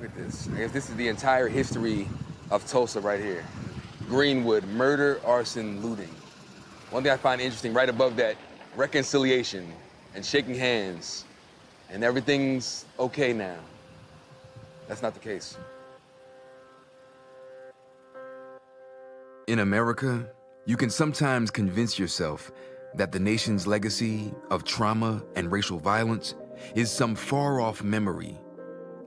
Look at this. I guess this is the entire history of Tulsa right here. Greenwood, murder, arson, looting. One thing I find interesting, right above that, reconciliation and shaking hands, and everything's okay now. That's not the case. In America, you can sometimes convince yourself that the nation's legacy of trauma and racial violence is some far-off memory,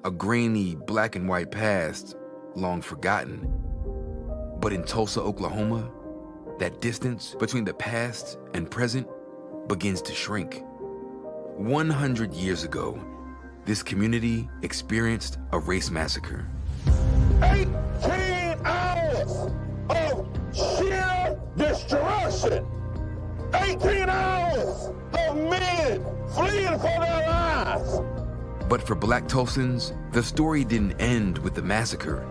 a grainy black and white past long forgotten. But in Tulsa, Oklahoma, that distance between the past and present begins to shrink. 100 years ago, this community experienced a race massacre. 18 hours of sheer destruction. 18 hours of men fleeing for their lives. But for Black Tulsans, the story didn't end with the massacre.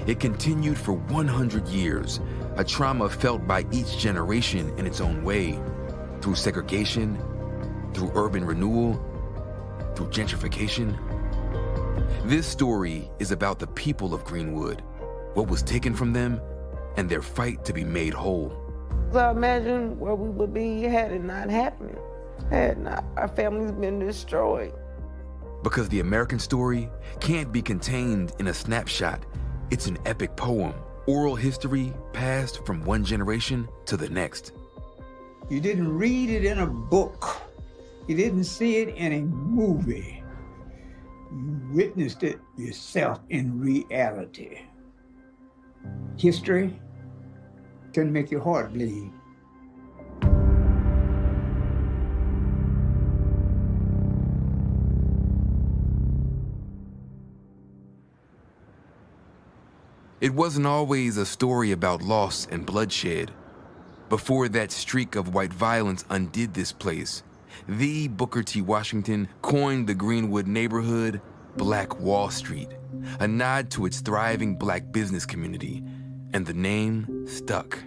It continued for 100 years, a trauma felt by each generation in its own way, through segregation, through urban renewal, through gentrification. This story is about the people of Greenwood, what was taken from them, and their fight to be made whole. I imagine where we would be had it not happened, had not our families been destroyed. Because the American story can't be contained in a snapshot. It's an epic poem, oral history passed from one generation to the next. You didn't read it in a book. You didn't see it in a movie. You witnessed it yourself in reality. History can make your heart bleed. It wasn't always a story about loss and bloodshed. Before that streak of white violence undid this place, the Booker T. Washington coined the Greenwood neighborhood Black Wall Street, a nod to its thriving Black business community, and the name stuck.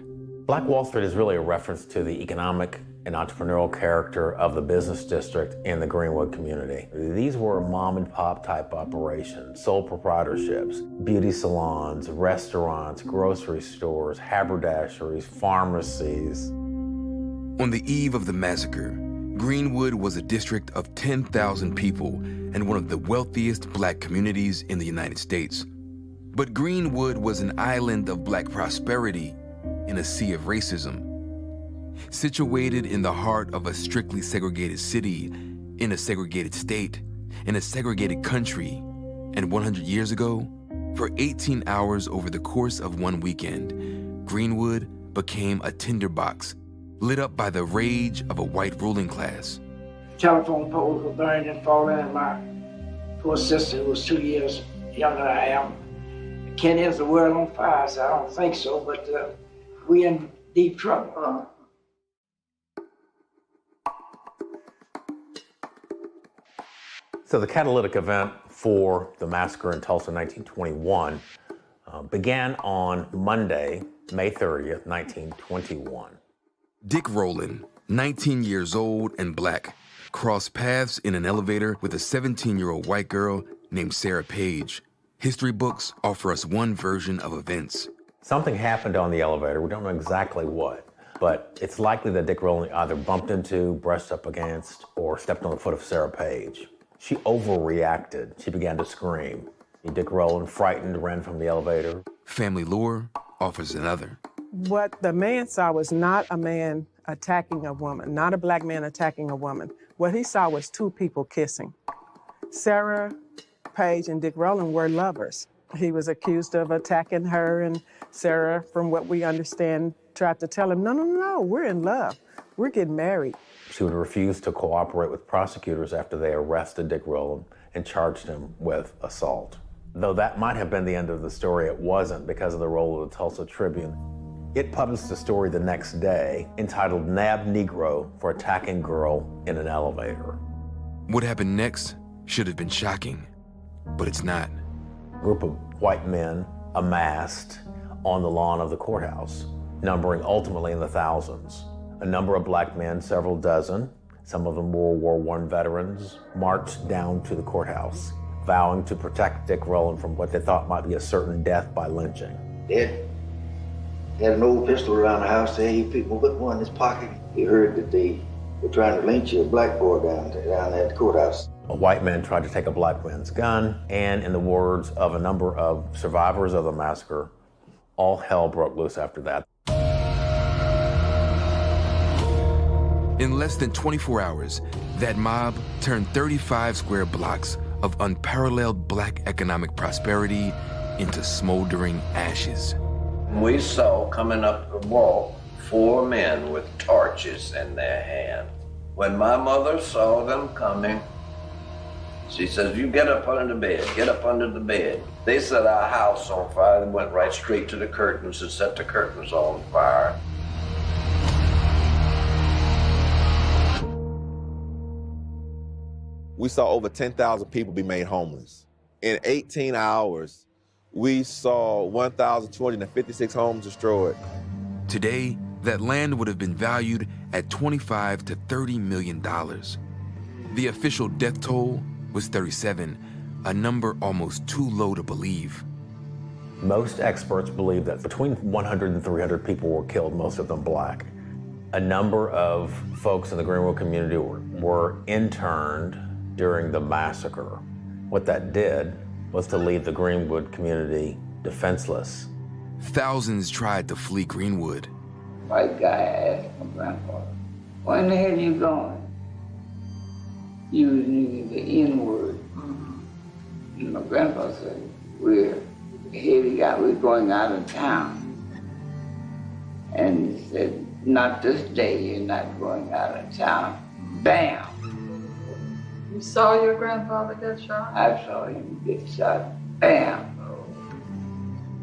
Black Wall Street is really a reference to the economic and entrepreneurial character of the business district in the Greenwood community. These were mom and pop type operations, sole proprietorships, beauty salons, restaurants, grocery stores, haberdasheries, pharmacies. On the eve of the massacre, Greenwood was a district of 10,000 people and one of the wealthiest Black communities in the United States. But Greenwood was an island of Black prosperity in a sea of racism. Situated in the heart of a strictly segregated city, in a segregated state, in a segregated country, and 100 years ago, for 18 hours over the course of one weekend, Greenwood became a tinderbox, lit up by the rage of a white ruling class. Telephone poles were burned and falling, and my poor sister, who was 2 years younger than I am, can't is the world on fire, so I don't think so, but we in deep trouble. So the catalytic event for the massacre in Tulsa in 1921 began on Monday, May 30th, 1921. Dick Rowland, 19 years old and Black, crossed paths in an elevator with a 17-year-old white girl named Sarah Page. History books offer us one version of events. Something happened on the elevator. We don't know exactly what, but it's likely that Dick Rowland either bumped into, brushed up against, or stepped on the foot of Sarah Page. She overreacted. She began to scream. Dick Rowland, frightened, ran from the elevator. Family lore offers another. What the man saw was not a man attacking a woman, not a Black man attacking a woman. What he saw was two people kissing. Sarah Page and Dick Rowland were lovers. He was accused of attacking her, and Sarah, from what we understand, tried to tell him, no, we're in love. We're getting married. She would refuse to cooperate with prosecutors after they arrested Dick Rowland and charged him with assault. Though that might have been the end of the story, it wasn't because of the role of the Tulsa Tribune. It published a story the next day entitled "Nabbed Negro for Attacking Girl in an Elevator." What happened next should have been shocking, but it's not. A group of white men amassed on the lawn of the courthouse, numbering ultimately in the thousands. A number of black men, several dozen, some of them World War I veterans, marched down to the courthouse, vowing to protect Dick Rowland from what they thought might be a certain death by lynching. He had an old pistol around the house there. He put one in his pocket. He heard that they were trying to lynch a black boy down there at the courthouse. A white man tried to take a black man's gun, and in the words of a number of survivors of the massacre, all hell broke loose after that. In less than 24 hours, that mob turned 35 square blocks of unparalleled black economic prosperity into smoldering ashes. We saw coming up the wall 4 men with torches in their hand. When my mother saw them coming, she says, "You get up under the bed, get up under the bed." They set our house on fire. They went right straight to the curtains and set the curtains on fire. We saw over 10,000 people be made homeless. In 18 hours, we saw 1,256 homes destroyed. Today, that land would have been valued at $25 to $30 million. The official death toll was 37, a number almost too low to believe. Most experts believe that between 100 and 300 people were killed, most of them black. A number of folks in the Greenwood community were interned during the massacre. What that did was to leave the Greenwood community defenseless. Thousands tried to flee Greenwood. White guy asked my grandfather, "Where in the hell you going?" Using the N-word. And my grandfather said, we're going out of town. And he said, "Not this day, you're not going out of town." Bam! You saw your grandfather get shot? I saw him get shot. Bam!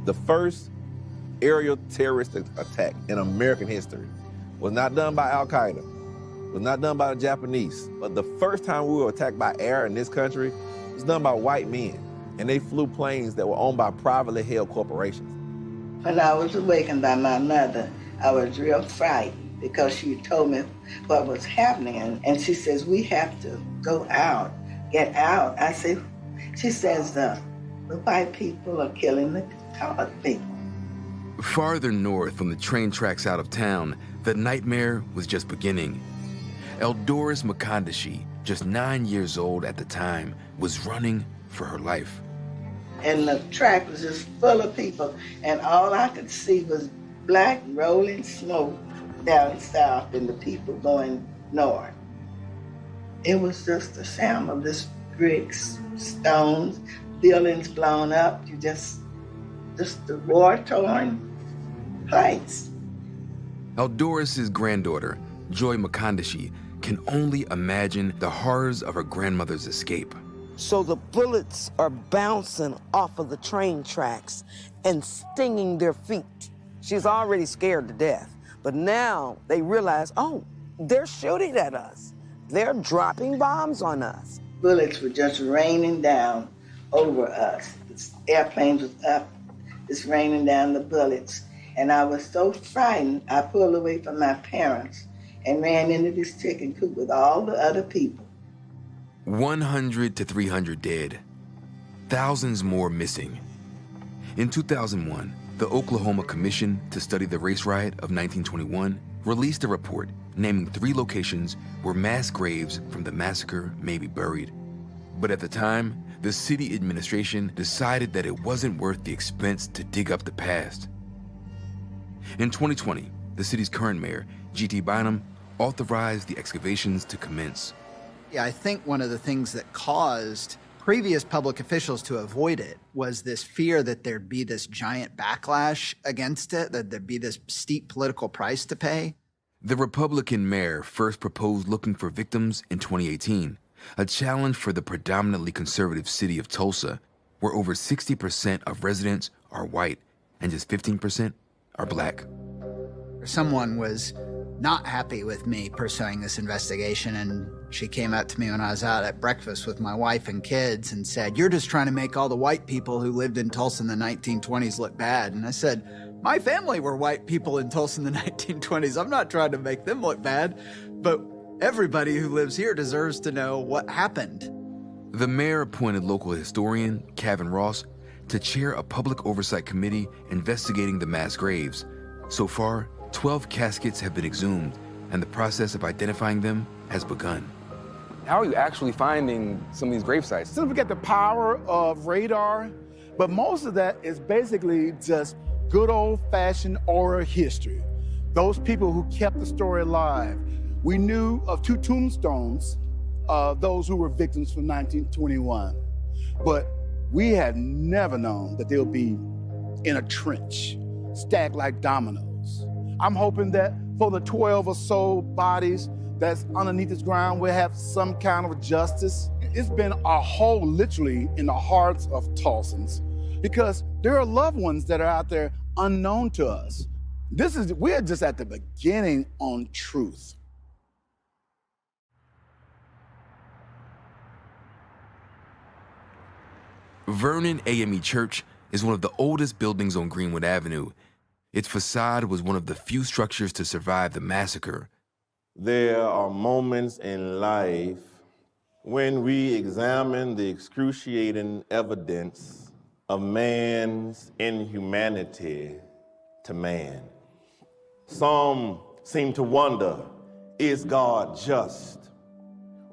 The first aerial terrorist attack in American history was not done by Al-Qaeda, was not done by the Japanese, but the first time we were attacked by air in this country was done by white men, and they flew planes that were owned by privately held corporations. When I was awakened by my mother, I was real frightened because she told me what was happening, and she says, "We have to go out, get out." I said, she says, the white people are killing the colored people. Farther north on the train tracks out of town, the nightmare was just beginning. Eldoris Makandashi, just 9 years old at the time, was running for her life. And the track was just full of people, and all I could see was black rolling smoke down south and the people going north. It was just the sound of this bricks, stones, buildings blown up. Just the war-torn place. Eldoris's granddaughter, Joy Makandashi, can only imagine the horrors of her grandmother's escape. So the bullets are bouncing off of the train tracks and stinging their feet. She's already scared to death, but now they realize, oh, they're shooting at us. They're dropping bombs on us. Bullets were just raining down over us. The airplanes was up, just raining down the bullets. And I was so frightened, I pulled away from my parents and ran into this chicken coop with all the other people. 100 to 300 dead, thousands more missing. In 2001, the Oklahoma Commission to Study the Race Riot of 1921 released a report naming 3 locations where mass graves from the massacre may be buried. But at the time, the city administration decided that it wasn't worth the expense to dig up the past. In 2020, the city's current mayor, G.T. Bynum, authorized the excavations to commence. Yeah, I think one of the things that caused previous public officials to avoid it was this fear that there'd be this giant backlash against it, that there'd be this steep political price to pay. The Republican mayor first proposed looking for victims in 2018, a challenge for the predominantly conservative city of Tulsa, where over 60% of residents are white and just 15% are black. Someone was not happy with me pursuing this investigation, and she came up to me when I was out at breakfast with my wife and kids and said, "You're just trying to make all the white people who lived in Tulsa in the 1920s look bad." And I said, "My family were white people in Tulsa in the 1920s. I'm not trying to make them look bad, but everybody who lives here deserves to know what happened." The mayor appointed local historian Kevin Ross to chair a public oversight committee investigating the mass graves. So far, 12 caskets have been exhumed, and the process of identifying them has begun. How are you actually finding some of these grave sites? Since we get the power of radar, but most of that is basically just good old-fashioned oral history. Those people who kept the story alive. We knew of 2 tombstones of those who were victims from 1921, but we had never known that they'll be in a trench, stacked like dominoes. I'm hoping that for the 12 or so bodies that's underneath this ground, we'll have some kind of justice. It's been a hole literally in the hearts of Tulsans because there are loved ones that are out there unknown to us. We're just at the beginning on truth. Vernon AME Church is one of the oldest buildings on Greenwood Avenue. Its facade was one of the few structures to survive the massacre. There are moments in life when we examine the excruciating evidence of man's inhumanity to man. Some seem to wonder, is God just?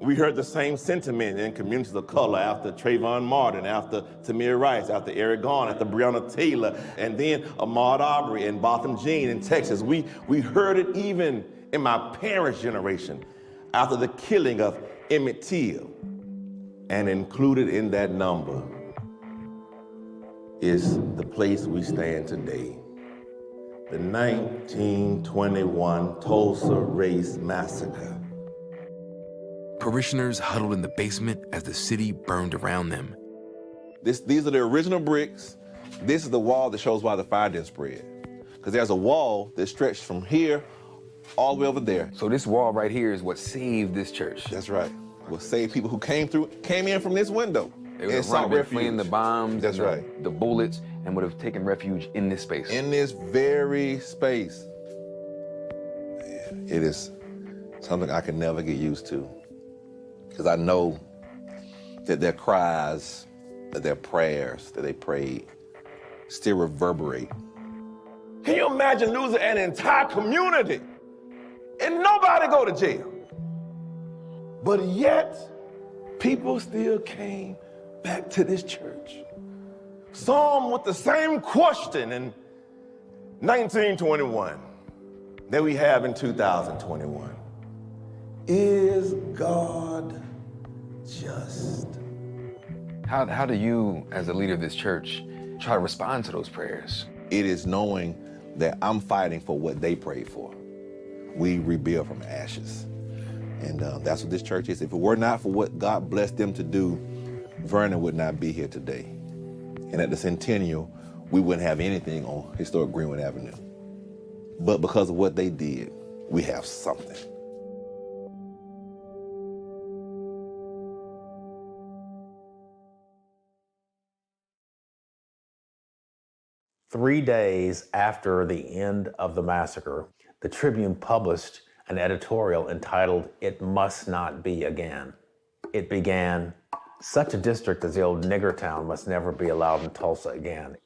We heard the same sentiment in communities of color after Trayvon Martin, after Tamir Rice, after Eric Garner, after Breonna Taylor, and then Ahmaud Arbery and Botham Jean in Texas. We heard it even in my parents' generation after the killing of Emmett Till. And included in that number is the place we stand today. The 1921 Tulsa Race Massacre. Parishioners huddled in the basement as the city burned around them. These are the original bricks. This is the wall that shows why the fire didn't spread. Because there's a wall that stretched from here all the way over there. So this wall right here is what saved this church. That's right. What saved people who came in from this window. They would have fleeing the bombs, that's right, the bullets, and would have taken refuge in this space. In this very space. It is something I can never get used to. Because I know that their cries, that their prayers that they prayed still reverberate. Can you imagine losing an entire community and nobody go to jail? But yet, people still came back to this church. Some with the same question in 1921 that we have in 2021. Is God just? How do you, as a leader of this church, try to respond to those prayers? It is knowing that I'm fighting for what they prayed for. We rebuild from ashes. And that's what this church is. If it were not for what God blessed them to do, Vernon would not be here today. And at the Centennial, we wouldn't have anything on historic Greenwood Avenue. But because of what they did, we have something. Three days after the end of the massacre, the Tribune published an editorial entitled, "It Must Not Be Again." It began, "Such a district as the old nigger town must never be allowed in Tulsa again."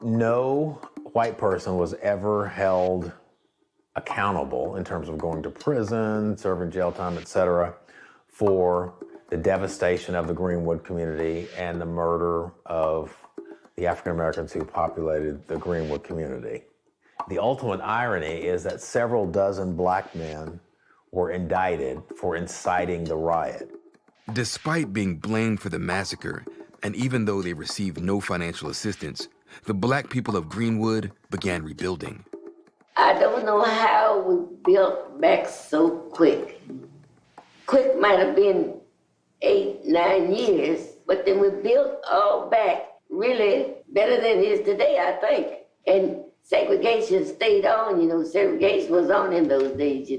No white person was ever held accountable in terms of going to prison, serving jail time, etc., for the devastation of the Greenwood community and the murder of the African Americans who populated the Greenwood community. The ultimate irony is that several dozen black men were indicted for inciting the riot. Despite being blamed for the massacre, and even though they received no financial assistance, the Black people of Greenwood began rebuilding. I don't know how we built back so quick. Quick might have been 8, 9 years, but then we built all back really better than it is today, I think. And segregation stayed on, segregation was on in those days,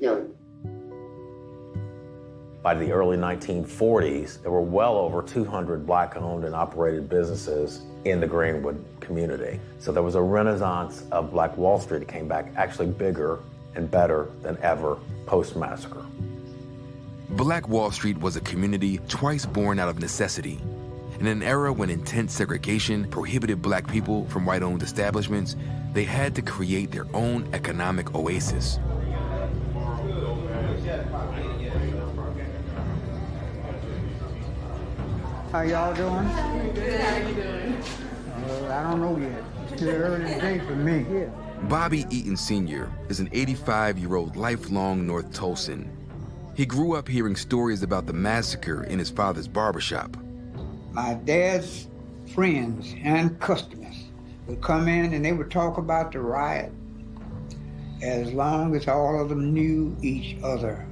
By the early 1940s, there were well over 200 Black-owned and operated businesses in the Greenwood community. So there was a renaissance of Black Wall Street. It came back actually bigger and better than ever post-massacre. Black Wall Street was a community twice born out of necessity. In an era when intense segregation prohibited Black people from white-owned establishments, they had to create their own economic oasis. How y'all doing? Good. How you doing? I don't know yet. It's still early day for me. Yeah. Bobby Eaton Sr. is an 85-year-old lifelong North Tulsan. He grew up hearing stories about the massacre in his father's barbershop. My dad's friends and customers would come in and they would talk about the riot as long as all of them knew each other.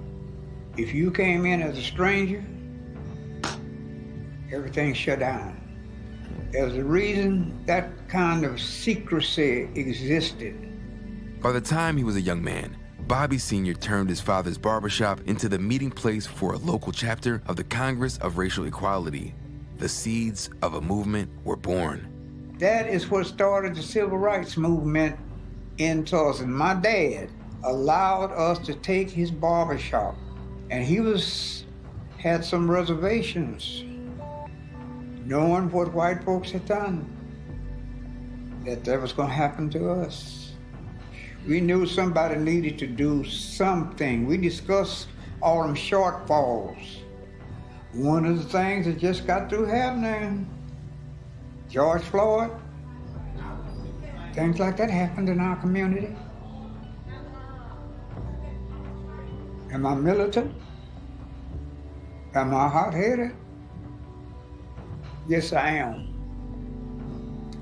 If you came in as a stranger, everything shut down. There's a reason that kind of secrecy existed. By the time he was a young man, Bobby Sr. turned his father's barbershop into the meeting place for a local chapter of the Congress of Racial Equality. The seeds of a movement were born. That is what started the civil rights movement in Tulsa. My dad allowed us to take his barbershop, and he had some reservations, knowing what white folks had done, that was going to happen to us. We knew somebody needed to do something. We discussed all them shortfalls. One of the things that just got through happening, George Floyd, things like that happened in our community. Am I militant? Am I hot-headed? Yes, I am.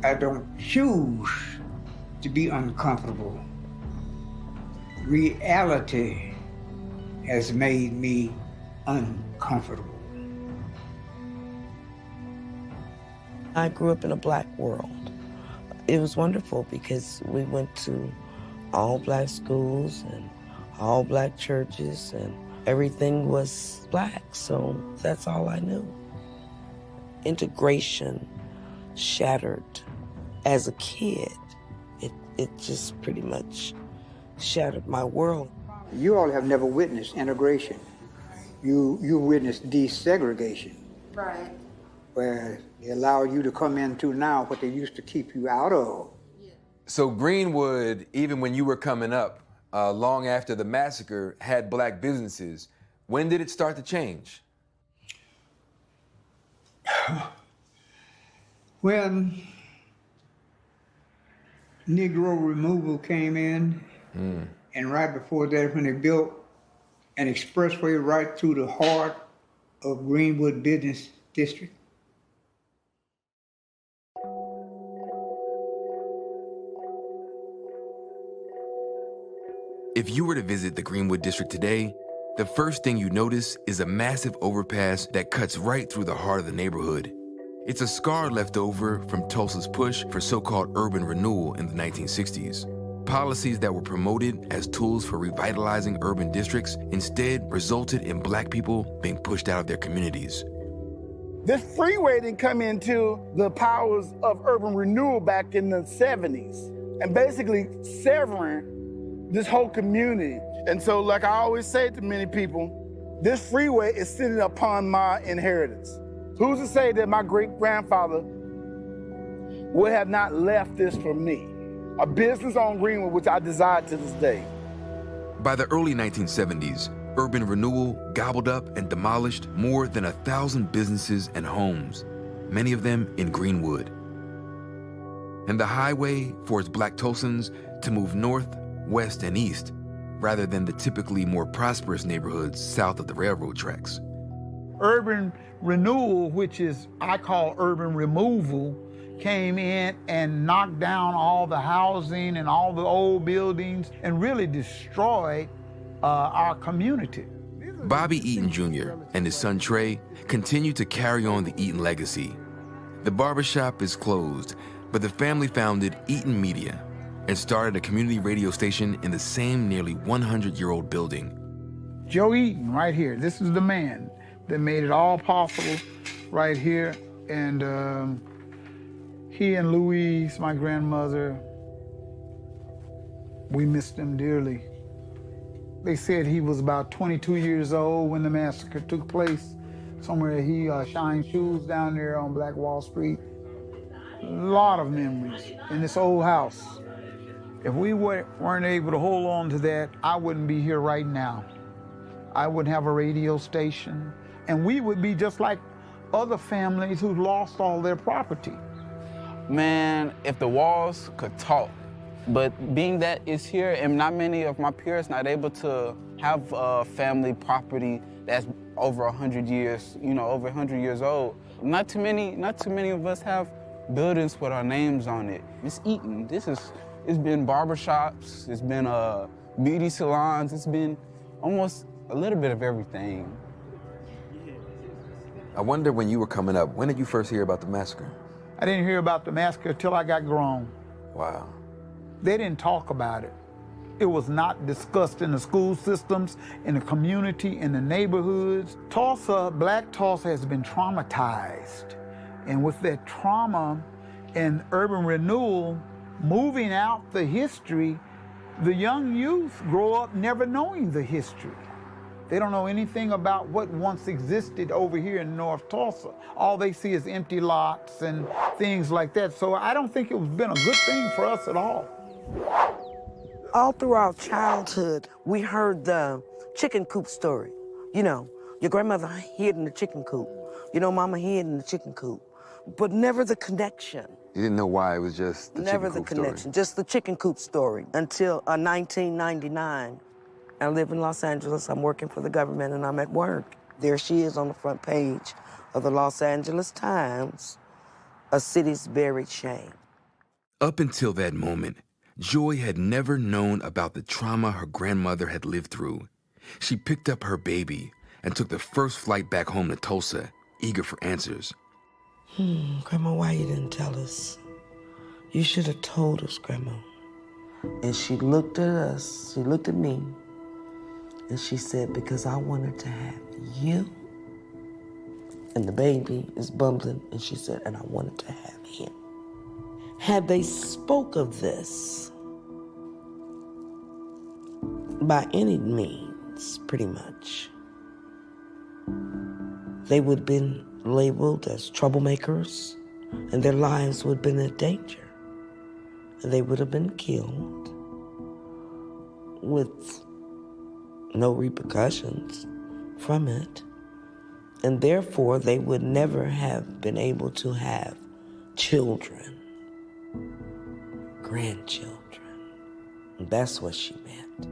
I don't choose to be uncomfortable. Reality has made me uncomfortable. I grew up in a Black world. It was wonderful because we went to all Black schools and all Black churches, and everything was Black, so that's all I knew. Integration shattered. As a kid, it just pretty much shattered my world. You all have never witnessed integration. You witnessed desegregation. Right. Where they allow you to come into now what they used to keep you out of. So Greenwood, even when you were coming up, long after the massacre, had Black businesses. When did it start to change? When Negro removal came in, and right before that, when they built an expressway right through the heart of Greenwood Business District. If you were to visit the Greenwood District today, the first thing you notice is a massive overpass that cuts right through the heart of the neighborhood. It's a scar left over from Tulsa's push for so-called urban renewal in the 1960s. Policies that were promoted as tools for revitalizing urban districts instead resulted in Black people being pushed out of their communities. This freeway didn't come into the powers of urban renewal back in the 70s and basically severing this whole community. And so, like I always say to many people, this freeway is sitting upon my inheritance. Who's to say that my great-grandfather would have not left this for me? A business on Greenwood, which I desire to this day. By the early 1970s, urban renewal gobbled up and demolished more than 1,000 businesses and homes, many of them in Greenwood. And the highway forced Black Tulsans to move north, west, and east, rather than the typically more prosperous neighborhoods south of the railroad tracks. Urban renewal, which is I call urban removal, came in and knocked down all the housing and all the old buildings and really destroyed our community. Bobby Eaton Jr. and his son Trey continue to carry on the Eaton legacy. The barbershop is closed, but the family founded Eaton Media and started a community radio station in the same nearly 100-year-old building. Joe Eaton, right here. This is the man that made it all possible right here. And he and Louise, my grandmother, we missed them dearly. They said he was about 22 years old when the massacre took place. Somewhere he shined shoes down there on Black Wallstreet. A lot of memories in this old house. If we weren't able to hold on to that, I wouldn't be here right now. I wouldn't have a radio station, and we would be just like other families who lost all their property. Man, if the walls could talk, but being that it's here and not many of my peers not able to have family property that's over 100 years, over 100 years old. Not too many of us have buildings with our names on it. It's Eaton. It's been barbershops, it's been beauty salons, it's been almost a little bit of everything. I wonder, when you were coming up, when did you first hear about the massacre? I didn't hear about the massacre until I got grown. Wow. They didn't talk about it. It was not discussed in the school systems, in the community, in the neighborhoods. Tulsa, Black Tulsa has been traumatized. And with that trauma and urban renewal, moving out the history, the young youth grow up never knowing the history. They don't know anything about what once existed over here in North Tulsa. All they see is empty lots and things like that. So I don't think it's been a good thing for us at all. All throughout childhood, we heard the chicken coop story. Your grandmother hid in the chicken coop. Mama hid in the chicken coop. But never the connection. You didn't know why, it was just the Never chicken the coop connection, story. just the chicken coop story. Until 1999, I live in Los Angeles, I'm working for the government and I'm at work. There she is on the front page of the Los Angeles Times, a city's buried shame. Up until that moment, Joy had never known about the trauma her grandmother had lived through. She picked up her baby and took the first flight back home to Tulsa, eager for answers. Grandma, why you didn't tell us? You should have told us, Grandma. And she looked at us, she looked at me, and she said, because I wanted to have you. And the baby is bumbling, and she said, and I wanted to have him. Had they spoke of this, by any means, pretty much, they would have been labeled as troublemakers, and their lives would have been in danger. And they would have been killed with no repercussions from it. And therefore, they would never have been able to have children, grandchildren. And that's what she meant.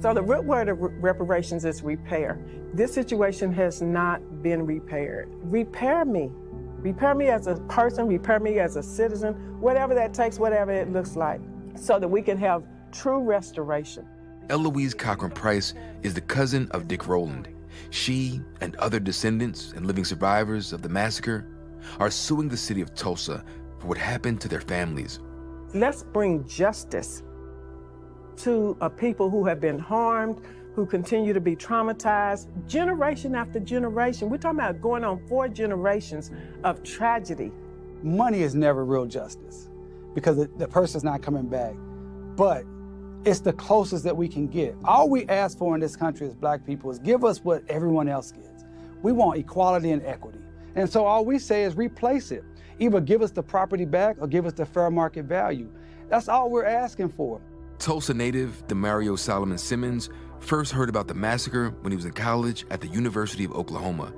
So the root word of reparations is repair. This situation has not been repaired. Repair me. Repair me as a person, repair me as a citizen, whatever that takes, whatever it looks like, so that we can have true restoration. Eloise Cochran Price is the cousin of Dick Rowland. She and other descendants and living survivors of the massacre are suing the city of Tulsa for what happened to their families. Let's bring justice to people who have been harmed, who continue to be traumatized, generation after generation. We're talking about going on 4 generations of tragedy. Money is never real justice because the person's not coming back. But it's the closest that we can get. All we ask for in this country as Black people is give us what everyone else gets. We want equality and equity. And so all we say is replace it. Either give us the property back or give us the fair market value. That's all we're asking for. Tulsa native Demario Solomon Simmons first heard about the massacre when he was in college at the University of Oklahoma.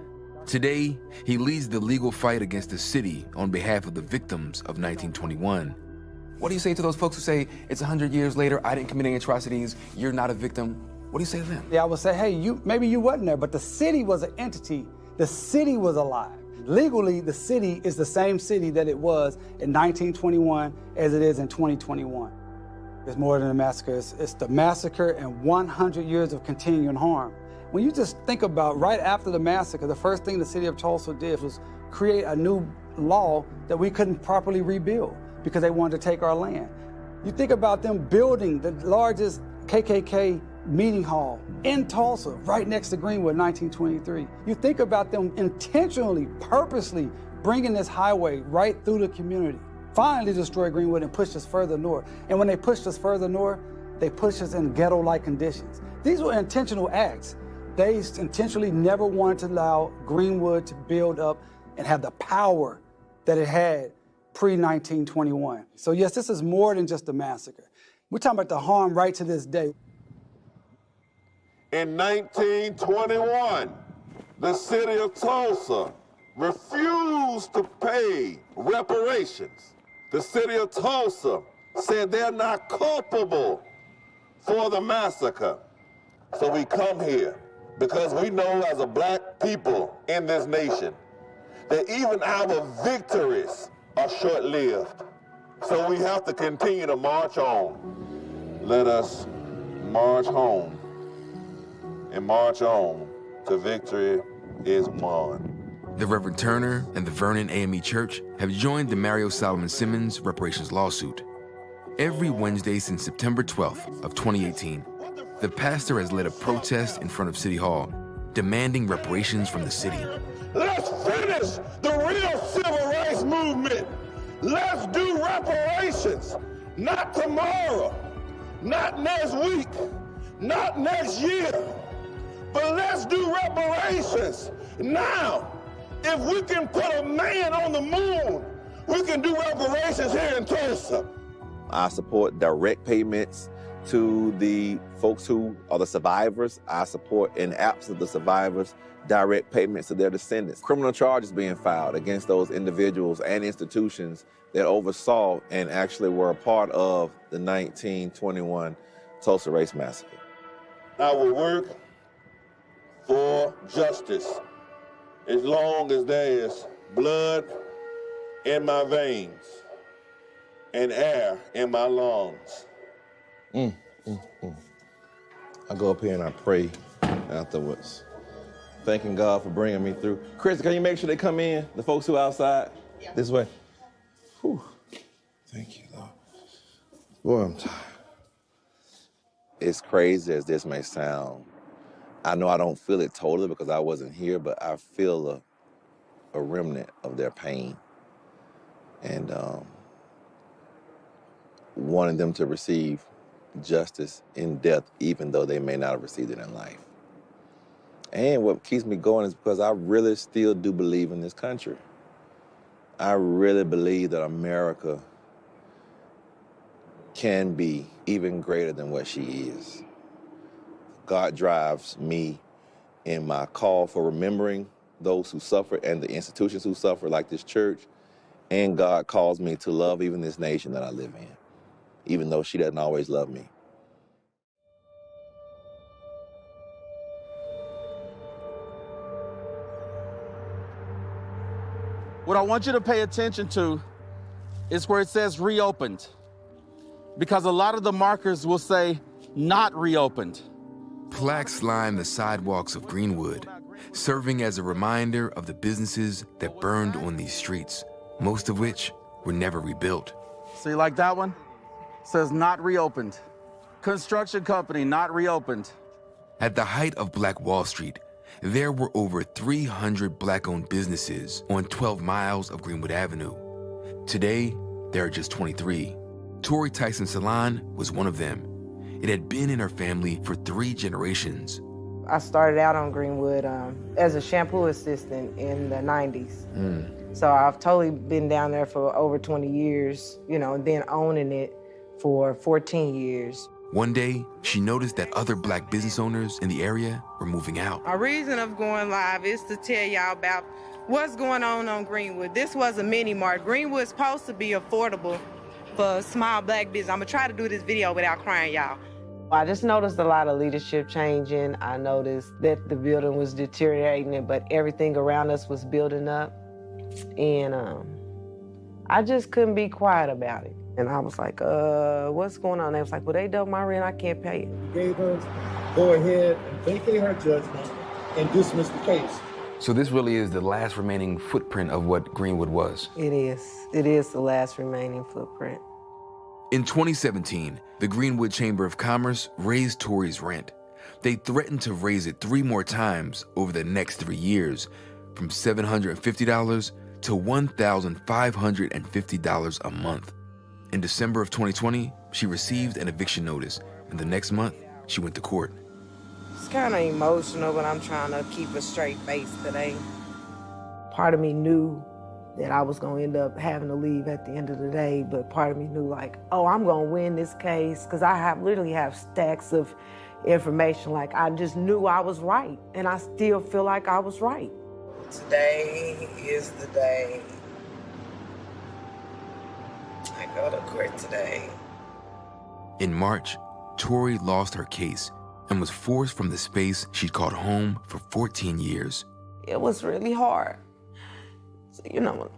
Today, he leads the legal fight against the city on behalf of the victims of 1921. What do you say to those folks who say, it's 100 years later, I didn't commit any atrocities, you're not a victim? What do you say to them? Yeah, I would say, hey, maybe you wasn't there, but the city was an entity. The city was alive. Legally, the city is the same city that it was in 1921 as it is in 2021. It's more than a massacre. It's the massacre and 100 years of continuing harm. When you just think about right after the massacre, the first thing the city of Tulsa did was create a new law that we couldn't properly rebuild because they wanted to take our land. You think about them building the largest KKK meeting hall in Tulsa, right next to Greenwood, 1923. You think about them intentionally, purposely bringing this highway right through the community. Finally destroyed Greenwood and pushed us further north. And when they pushed us further north, they pushed us in ghetto-like conditions. These were intentional acts. They intentionally never wanted to allow Greenwood to build up and have the power that it had pre-1921. So yes, this is more than just a massacre. We're talking about the harm right to this day. In 1921, the city of Tulsa refused to pay reparations. The city of Tulsa said they're not culpable for the massacre. So we come here because we know as a black people in this nation that even our victories are short-lived. So we have to continue to march on. Let us march home and march on to victory is won. The Reverend Turner and the Vernon AME Church have joined the Mario Solomon Simmons reparations lawsuit. Every Wednesday since September 12th of 2018, the pastor has led a protest in front of City Hall, demanding reparations from the city. Let's finish the real civil rights movement. Let's do reparations, not tomorrow, not next week, not next year, but let's do reparations now. If we can put a man on the moon, we can do reparations here in Tulsa. I support direct payments to the folks who are the survivors. I support, in absence of the survivors, direct payments to their descendants. Criminal charges being filed against those individuals and institutions that oversaw and actually were a part of the 1921 Tulsa Race Massacre. I will work for justice as long as there is blood in my veins and air in my lungs. I go up here and I pray afterwards, thanking God for bringing me through. Chris, can you make sure they come in, the folks who are outside? Yeah. This way. Whew. Thank you, Lord. Boy, I'm tired. As crazy as this may sound, I know I don't feel it totally because I wasn't here, but I feel a remnant of their pain. And wanting them to receive justice in death, even though they may not have received it in life. And what keeps me going is because I really still do believe in this country. I really believe that America can be even greater than what she is. God drives me in my call for remembering those who suffer and the institutions who suffer, like this church. And God calls me to love even this nation that I live in, even though she doesn't always love me. What I want you to pay attention to is where it says reopened, because a lot of the markers will say not reopened. Plaques line the sidewalks of Greenwood, serving as a reminder of the businesses that burned on these streets, most of which were never rebuilt. See, like that one? It says not reopened. Construction company, not reopened. At the height of Black Wall Street, there were over 300 Black-owned businesses on 12 miles of Greenwood Avenue. Today, there are just 23. Tori Tyson Salon was one of them. It had been in her family for 3 generations. I started out on Greenwood as a shampoo assistant in the 90s. So I've totally been down there for over 20 years, you know, and then owning it for 14 years. One day, she noticed that other Black business owners in the area were moving out. Our reason of going live is to tell y'all about what's going on Greenwood. This was a mini mart. Greenwood's supposed to be affordable for small Black business. I'm gonna try to do this video without crying, y'all. I just noticed a lot of leadership changing. I noticed that the building was deteriorating, but everything around us was building up. And I just couldn't be quiet about it. And I was like, what's going on? They was like, well, they doubled my rent, I can't pay it. Gave us go ahead and vacate her judgment and dismiss the case. So this really is the last remaining footprint of what Greenwood was. It is. It is the last remaining footprint. In 2017, the Greenwood Chamber of Commerce raised Tory's rent. They threatened to raise it 3 more times over the next 3 years, from $750 to $1,550 a month. In December of 2020, she received an eviction notice, and the next month, she went to court. It's kind of emotional, but I'm trying to keep a straight face today. Part of me knew that I was gonna end up having to leave at the end of the day, but part of me knew like, oh, I'm gonna win this case, because I literally have stacks of information. Like, I just knew I was right, and I still feel like I was right. Today is the day I go to court today. In March, Tory lost her case and was forced from the space she'd called home for 14 years. It was really hard. So, you know,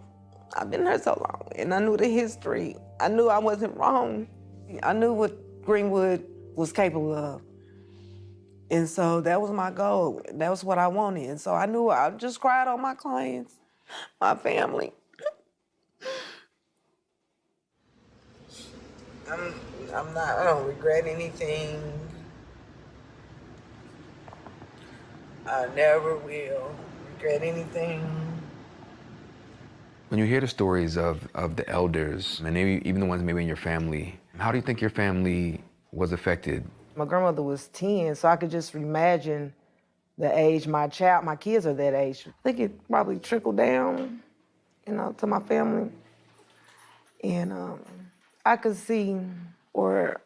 I've been here so long, and I knew the history. I knew I wasn't wrong. I knew what Greenwood was capable of. And so that was my goal. That was what I wanted. And so I knew I just cried on my clients, my family. I don't regret anything. I never will regret anything. When you hear the stories of the elders, and maybe even the ones maybe in your family, how do you think your family was affected? My grandmother was 10, so I could just imagine the age my kids are that age. I think it probably trickled down, you know, to my family. And I could see where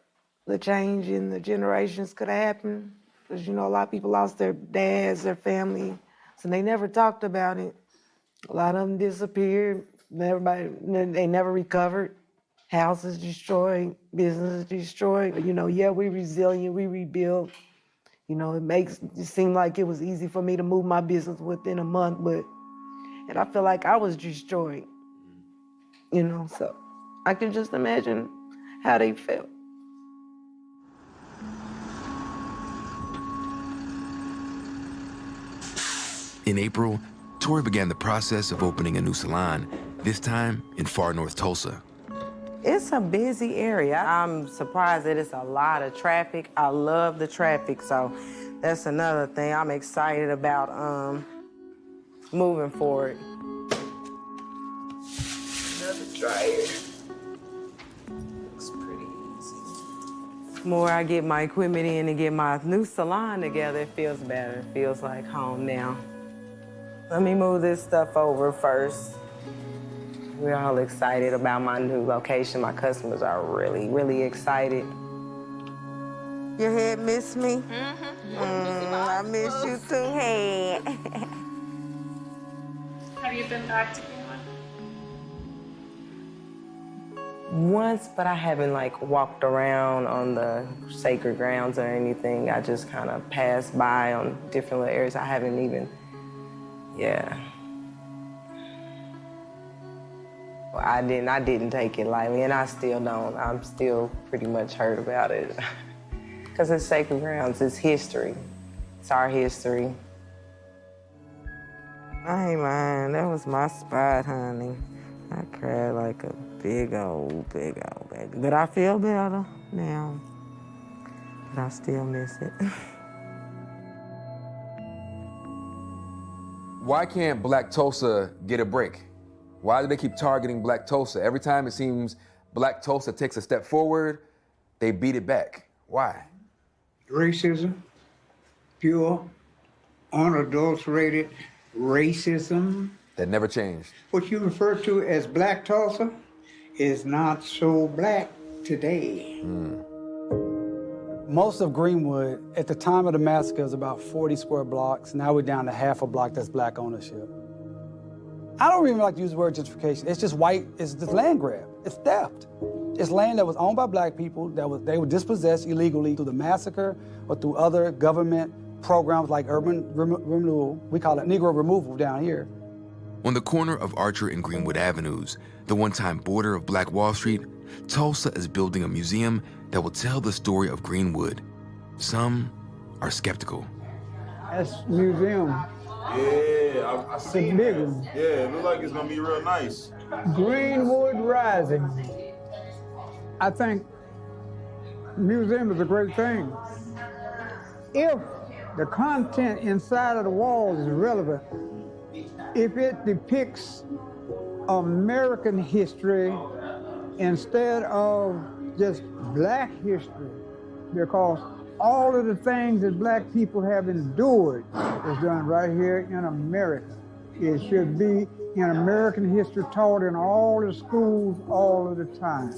the change in the generations could have happened. Because, you know, a lot of people lost their dads, their family, so they never talked about it. A lot of them disappeared. They never recovered. Houses destroyed, businesses destroyed. But, you know, yeah, we resilient, we rebuilt. You know, it seemed like it was easy for me to move my business within a month, and I feel like I was destroyed. You know, so I can just imagine how they felt. In April, Tory began the process of opening a new salon, this time in far north Tulsa. It's a busy area. I'm surprised that it's a lot of traffic. I love the traffic, so that's another thing I'm excited about moving forward. Another dryer. Looks pretty easy. The more I get my equipment in and get my new salon together, it feels better. It feels like home now. Let me move this stuff over first. We're all excited about my new location. My customers are really, really excited. Your head miss me? I miss you too, head. Have you been back to Greenwood? Once, but I haven't like walked around on the sacred grounds or anything. I just kind of passed by on different little areas. I haven't even, yeah. I didn't take it lightly, and I still don't. I'm still pretty much hurt about it. Because it's sacred grounds, it's history. It's our history. I ain't lying, that was my spot, honey. I cried like a big old baby. But I feel better now, but I still miss it. Why can't Black Tulsa get a break? Why do they keep targeting Black Tulsa? Every time it seems Black Tulsa takes a step forward, they beat it back. Why? Racism, pure, unadulterated racism. That never changed. What you refer to as Black Tulsa is not so black today. Most of Greenwood, at the time of the massacre, was about 40 square blocks. Now we're down to half a block that's black ownership. I don't even like to use the word gentrification. It's just white, it's just land grab. It's theft. It's land that was owned by black people, they were dispossessed illegally through the massacre or through other government programs like urban renewal. We call it Negro removal down here. On the corner of Archer and Greenwood Avenues, the one-time border of Black Wall Street, Tulsa is building a museum that will tell the story of Greenwood. Some are skeptical. That's a museum. Yeah, I seen big that. one. Yeah, it look like it's gonna be real nice. Greenwood Rising. I think museum is a great thing. If the content inside of the walls is relevant, if it depicts American history instead of just black history, because all of the things that black people have endured is done right here in America. It should be in American history taught in all the schools all of the time.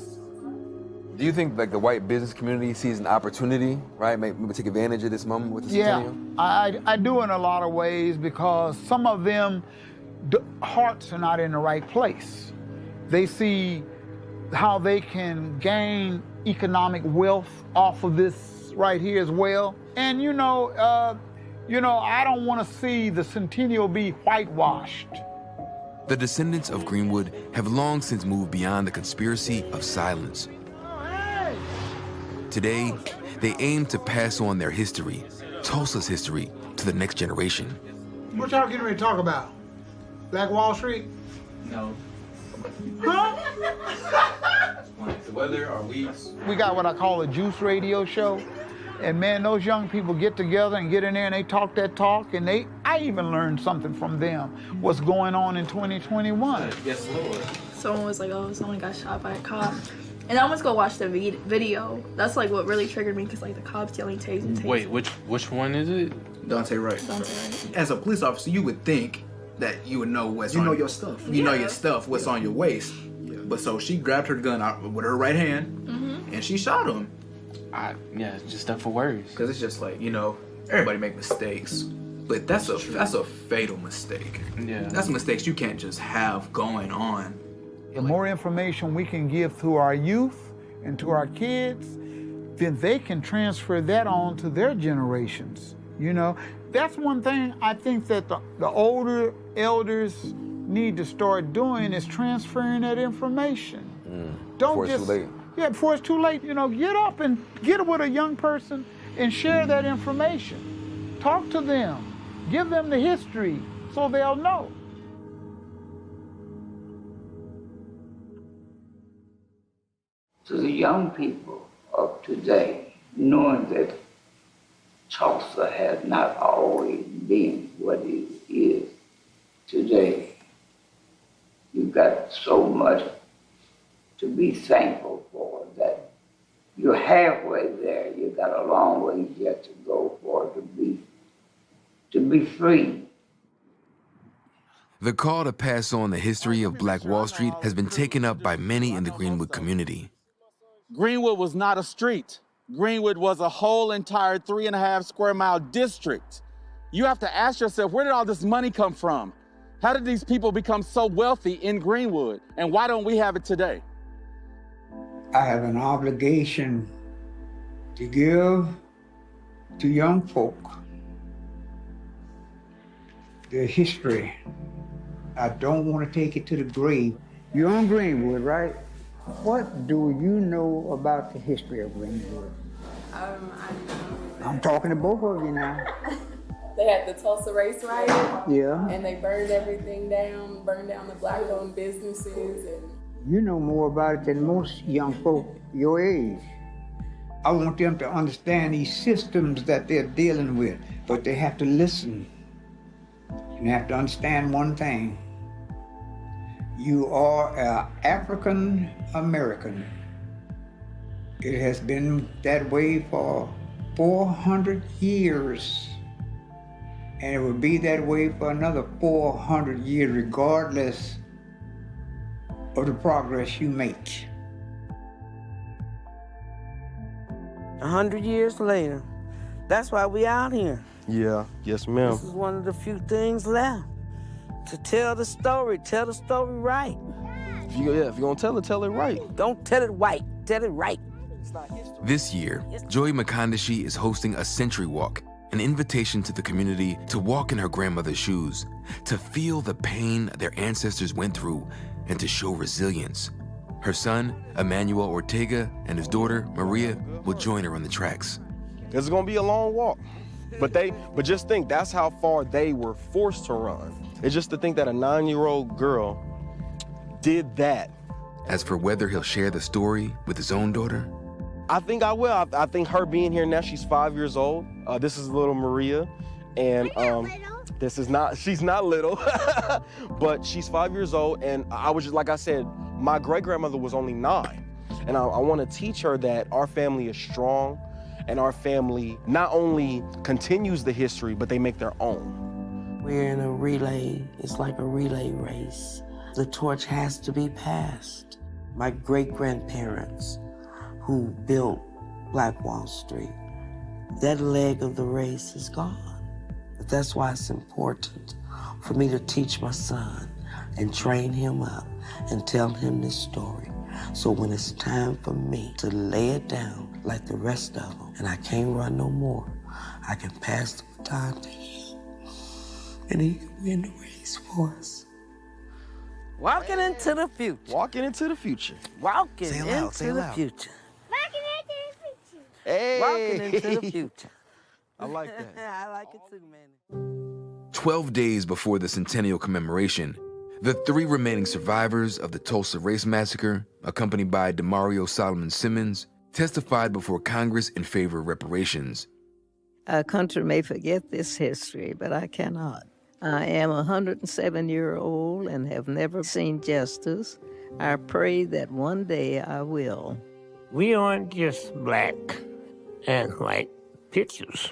Do you think like the white business community sees an opportunity, right? Maybe take advantage of this moment with the centennial? Yeah, I do in a lot of ways because some of them, hearts are not in the right place. They see how they can gain economic wealth off of this right here as well. And I don't want to see the centennial be whitewashed. The descendants of Greenwood have long since moved beyond the conspiracy of silence. Today, they aim to pass on their history, Tulsa's history, to the next generation. What y'all getting ready to talk about? Black Wall Street? No. Huh? The weather, our weeks. We got what I call a juice radio show. And man, those young people get together and get in there and they talk that talk, and I even learned something from them, what's going on in 2021. Yes, Lord. Someone was like, oh, someone got shot by a cop. And I almost go watch the video. That's like what really triggered me, because like the cops yelling tasing. Wait, which one is it? Dante Wright. As a police officer, you would think that you would know what's on your stuff. You know your stuff, what's on your waist. Yeah. But so she grabbed her gun out with her right hand and she shot him. Just stuff for words. Because it's just like, everybody make mistakes. But that's a fatal mistake. Yeah. That's mistakes you can't just have going on. The more information we can give to our youth and to our kids, then they can transfer that on to their generations. That's one thing I think that the older elders need to start doing is transferring that information. Before it's too late. Yeah, before it's too late. Get up and get with a young person and share that information. Talk to them. Give them the history so they'll know. To the young people of today, knowing that Tulsa has not always been what it is today, you've got so much to be thankful for that you're halfway there. You've got a long way yet to go for it to be free. The call to pass on the history of Black Wall Street has been taken up by many in the Greenwood community. Greenwood was not a street. Greenwood was a whole entire 3.5 square mile district. You have to ask yourself, where did all this money come from? How did these people become so wealthy in Greenwood? And why don't we have it today? I have an obligation to give to young folk their history. I don't want to take it to the grave. You're on Greenwood, right? What do you know about the history of Greenwood? I'm talking to both of you now. They had the Tulsa Race Riot. Yeah. And they burned everything down, burned down the black-owned businesses. And you know more about it than most young folk your age. I want them to understand these systems that they're dealing with, but they have to listen. And they have to understand one thing. You are an African American. It has been that way for 400 years. And it will be that way for another 400 years, regardless of the progress you make. 100 years later, that's why we out here. Yeah, yes ma'am. This is one of the few things left. To tell the story right. If you're gonna tell it right. Don't tell it white, tell it right. This year, Joy McConaughey is hosting a Century Walk, an invitation to the community to walk in her grandmother's shoes, to feel the pain their ancestors went through, and to show resilience. Her son, Emmanuel Ortega, and his daughter, Maria, will join her on the tracks. It's gonna be a long walk, but just think, that's how far they were forced to run. It's just to think that a 9-year-old girl did that. As for whether he'll share the story with his own daughter, I think I will. I think her being here now, she's 5 years old. This is little Maria, and she's not little, but she's 5 years old, and I was just, like I said, my great-grandmother was only 9, and I want to teach her that our family is strong, and our family not only continues the history, but they make their own. We're in a relay. It's like a relay race. The torch has to be passed. My great-grandparents who built Black Wall Street, that leg of the race is gone. But that's why it's important for me to teach my son and train him up and tell him this story. So when it's time for me to lay it down like the rest of them, and I can't run no more, I can pass the baton to him, and he can win the race for us. Walking into the future. Walking into the future. Walking into the future. Hey. Walking into the future. I like that. I like it too, man. 12 days before the centennial commemoration, the 3 remaining survivors of the Tulsa Race Massacre, accompanied by Demario Solomon Simmons, testified before Congress in favor of reparations. Our country may forget this history, but I cannot. I am a 107-year-old and have never seen justice. I pray that one day I will. We aren't just black and white pictures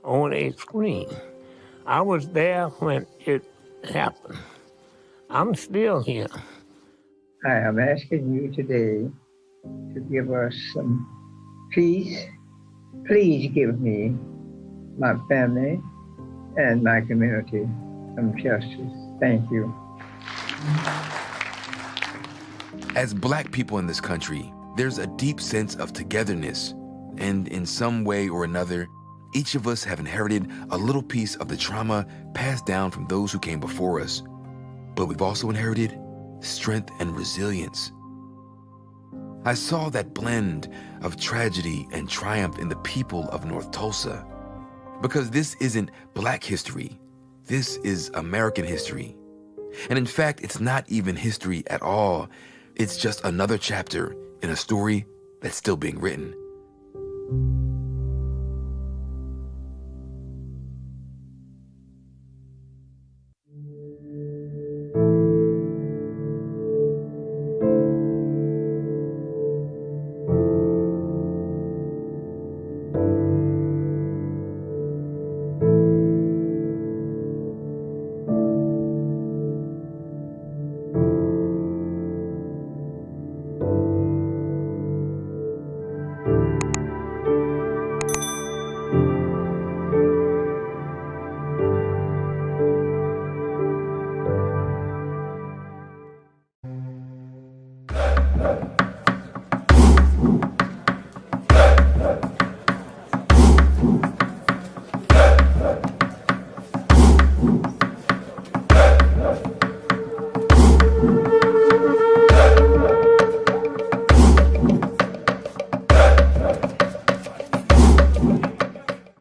on a screen. I was there when it happened. I'm still here. I am asking you today to give us some peace. Please give me, my family, and my community some justice. Thank you. As Black people in this country, there's a deep sense of togetherness, and in some way or another, each of us have inherited a little piece of the trauma passed down from those who came before us. But we've also inherited strength and resilience. I saw that blend of tragedy and triumph in the people of North Tulsa. Because this isn't Black history, this is American history. And in fact, it's not even history at all. It's just another chapter in a story that's still being written.